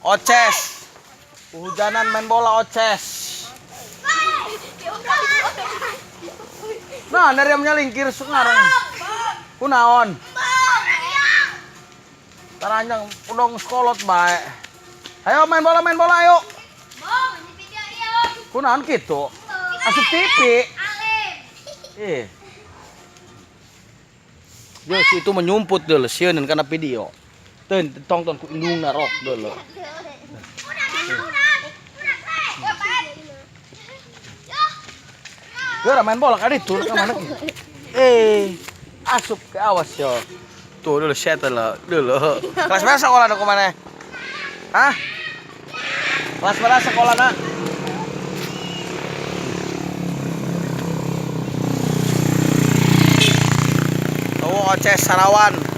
Oces. Hujanan main bola oces. Nah, dari yang nyalingkir sekarang. Kunaon? Taranjang udang sekolot baik. Ayo main bola ayo. Kunaon gitu? Asup TV. Jos itu menyumput dulu sieun karena video. Tonton ku indung narok dulu. Gera main bola kali tur ke mana? Asup ke awas yo. Tuh dulu settle dulu. Kelas berapa sekolah nak mana? Hah? Kelas berapa sekolah nak? Oh, Oces Sarawan.